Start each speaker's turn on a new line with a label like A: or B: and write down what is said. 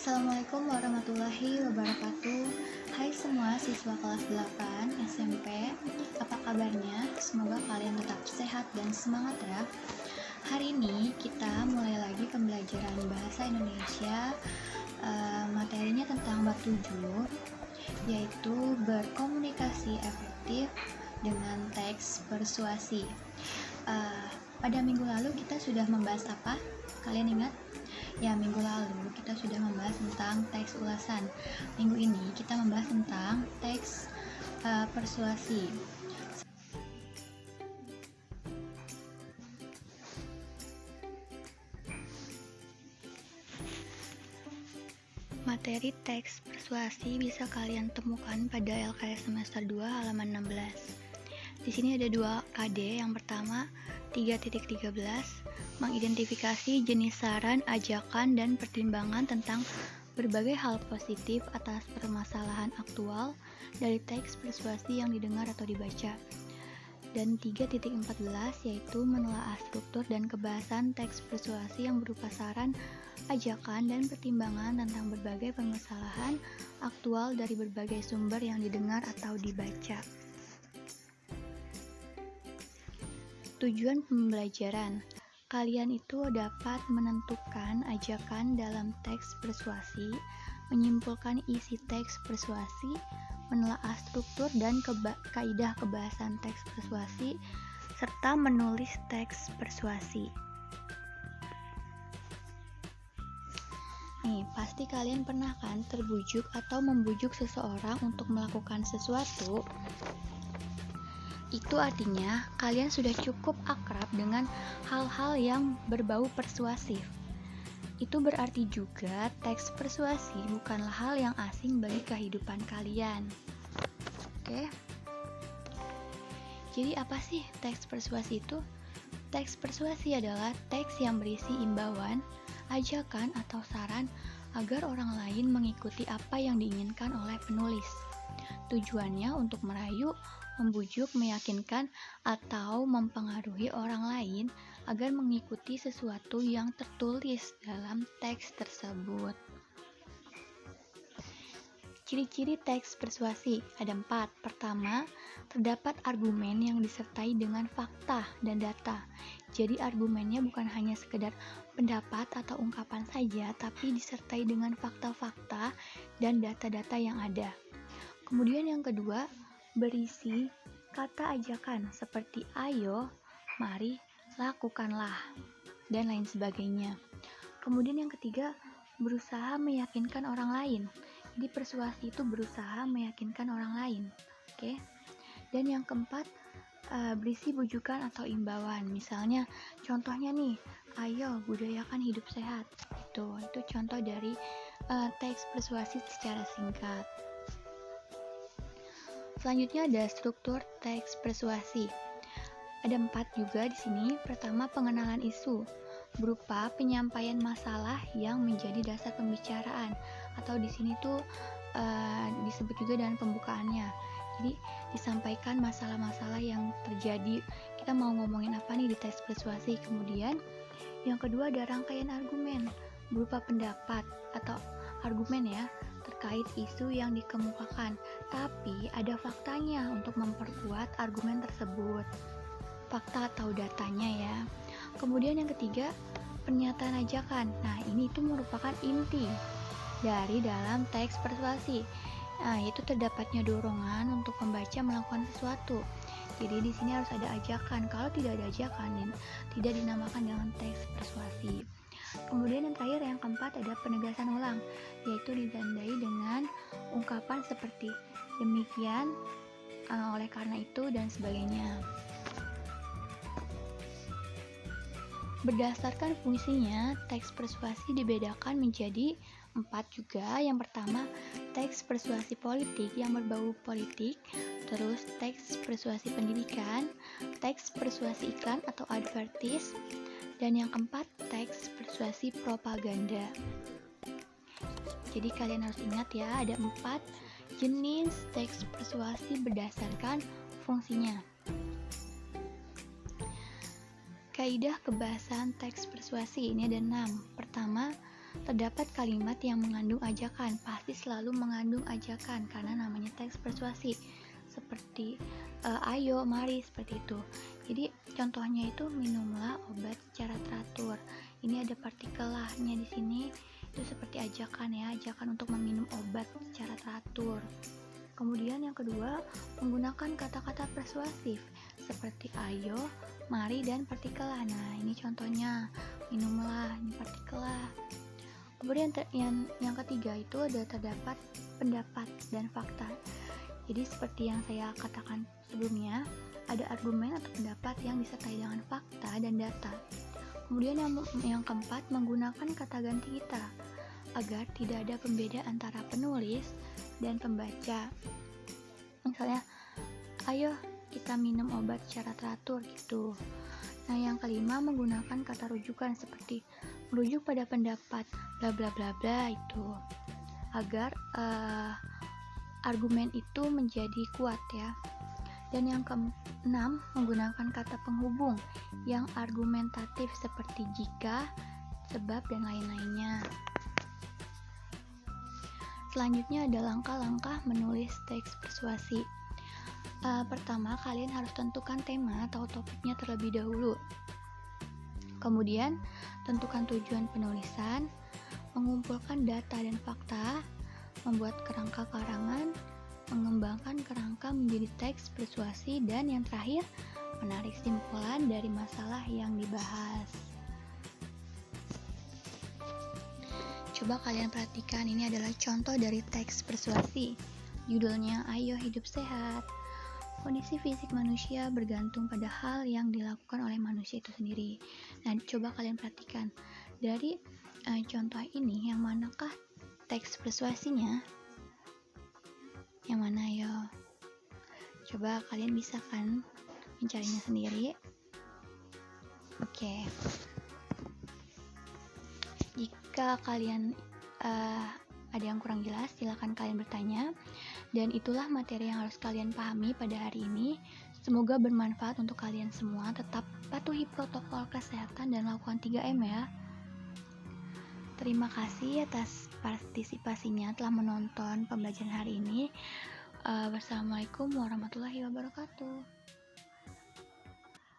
A: Assalamualaikum warahmatullahi wabarakatuh. Hai semua siswa kelas 8 SMP, apa kabarnya? Semoga kalian tetap sehat dan semangat ya. Hari ini kita mulai lagi pembelajaran bahasa Indonesia. Materinya tentang bab 7, yaitu berkomunikasi efektif dengan teks persuasi. Pada minggu lalu kita sudah membahas apa? Kalian ingat? Ya, minggu lalu kita sudah membahas tentang teks ulasan. Minggu ini kita membahas tentang teks persuasi. Materi teks persuasi bisa kalian temukan pada LKS semester 2 halaman 16. Di sini ada 2 KD. Yang pertama 3.13 mengidentifikasi jenis saran, ajakan, dan pertimbangan tentang berbagai hal positif atas permasalahan aktual dari teks persuasi yang didengar atau dibaca. Dan 3.14 yaitu menelaah struktur dan kebahasan teks persuasi yang berupa saran, ajakan, dan pertimbangan tentang berbagai permasalahan aktual dari berbagai sumber yang didengar atau dibaca. Tujuan pembelajaran. Kalian itu dapat menentukan ajakan dalam teks persuasi, menyimpulkan isi teks persuasi, menelaah struktur dan kaidah kebahasan teks persuasi, serta menulis teks persuasi. Nih, pasti kalian pernah kan terbujuk atau membujuk seseorang untuk melakukan sesuatu. Itu artinya kalian sudah cukup akrab dengan hal-hal yang berbau persuasif. Itu berarti juga teks persuasi bukanlah hal yang asing bagi kehidupan kalian. Oke? Jadi apa sih teks persuasi itu? Teks persuasi adalah teks yang berisi imbauan, ajakan atau saran agar orang lain mengikuti apa yang diinginkan oleh penulis. Tujuannya untuk merayu, membujuk, meyakinkan, atau mempengaruhi orang lain agar mengikuti sesuatu yang tertulis dalam teks tersebut. Ciri-ciri teks persuasi ada 4. Pertama, terdapat argumen yang disertai dengan fakta dan data. Jadi argumennya bukan hanya sekedar pendapat atau ungkapan saja, tapi disertai dengan fakta-fakta dan data-data yang ada. Kemudian yang kedua, berisi kata ajakan seperti ayo, mari, lakukanlah, dan lain sebagainya. Kemudian yang ketiga, berusaha meyakinkan orang lain. Jadi persuasi itu berusaha meyakinkan orang lain. Oke. Dan yang keempat, berisi bujukan atau imbauan. Misalnya, contohnya nih, ayo budayakan hidup sehat. Itu contoh dari teks persuasi secara singkat. Selanjutnya ada struktur teks persuasi. Ada 4 juga di sini. Pertama, pengenalan isu berupa penyampaian masalah yang menjadi dasar pembicaraan, atau di sini tuh disebut juga dengan pembukaannya. Jadi disampaikan masalah-masalah yang terjadi. Kita mau ngomongin apa nih di teks persuasi. Kemudian yang kedua ada rangkaian argumen berupa pendapat atau argumen ya terkait isu yang dikemukakan, tapi ada faktanya untuk memperkuat argumen tersebut, fakta atau datanya ya. Kemudian yang ketiga, pernyataan ajakan. Nah, ini itu merupakan inti dari dalam teks persuasi. Nah, itu terdapatnya dorongan untuk pembaca melakukan sesuatu. Jadi di sini harus ada ajakan. Kalau tidak ada ajakan, tidak dinamakan dengan teks persuasi. Kemudian yang terakhir, yang keempat, ada penegasan ulang, yaitu ditandai dengan ungkapan seperti demikian, oleh karena itu, dan sebagainya. Berdasarkan fungsinya, teks persuasi dibedakan menjadi 4 juga. Yang pertama, teks persuasi politik yang berbau politik, terus teks persuasi pendidikan, teks persuasi iklan atau advertis, dan yang keempat, teks persuasi propaganda. Jadi kalian harus ingat ya, ada 4 jenis teks persuasi berdasarkan fungsinya. Kaidah kebahasan teks persuasi ini ada 6. Pertama, terdapat kalimat yang mengandung ajakan, pasti selalu mengandung ajakan karena namanya teks persuasi. Seperti ayo, mari, seperti itu. Jadi contohnya itu minumlah obat secara teratur. Ini ada partikel lahnya di sini, itu seperti ajakan ya, ajakan untuk meminum obat secara teratur. Kemudian yang kedua, menggunakan kata-kata persuasif seperti ayo, mari, dan partikel lah. Nah, ini contohnya, minumlah, ini partikel lah. Kemudian yang ketiga itu ada terdapat pendapat dan fakta. Jadi seperti yang saya katakan sebelumnya, ada argumen atau pendapat yang disertai dengan fakta dan data. Kemudian yang keempat, menggunakan kata ganti kita agar tidak ada pembeda antara penulis dan pembaca. Misalnya, ayo kita minum obat secara teratur gitu. Nah, yang kelima, menggunakan kata rujukan seperti merujuk pada pendapat bla bla bla bla itu agar argumen itu menjadi kuat ya. Dan yang keenam, menggunakan kata penghubung yang argumentatif seperti jika, sebab, dan lain-lainnya. Selanjutnya ada langkah-langkah menulis teks persuasi. Pertama, kalian harus tentukan tema atau topiknya terlebih dahulu. Kemudian, tentukan tujuan penulisan, mengumpulkan data dan fakta, membuat kerangka karangan, mengembangkan kerangka menjadi teks persuasi, dan yang terakhir, menarik kesimpulan dari masalah yang dibahas. Coba kalian perhatikan, ini adalah contoh dari teks persuasi. Judulnya, Ayo Hidup Sehat. Kondisi fisik manusia bergantung pada hal yang dilakukan oleh manusia itu sendiri. Nah, coba kalian perhatikan, dari contoh ini, yang manakah teks persuasinya? Yang mana ya? Coba kalian bisa kan mencarinya sendiri. Oke. Jika kalian ada yang kurang jelas, silakan kalian bertanya. Dan itulah materi yang harus kalian pahami pada hari ini. Semoga bermanfaat untuk kalian semua. Tetap patuhi protokol kesehatan dan lakukan 3M ya. Terima kasih atas partisipasinya telah menonton pembelajaran hari ini. Wassalamualaikum warahmatullahi wabarakatuh.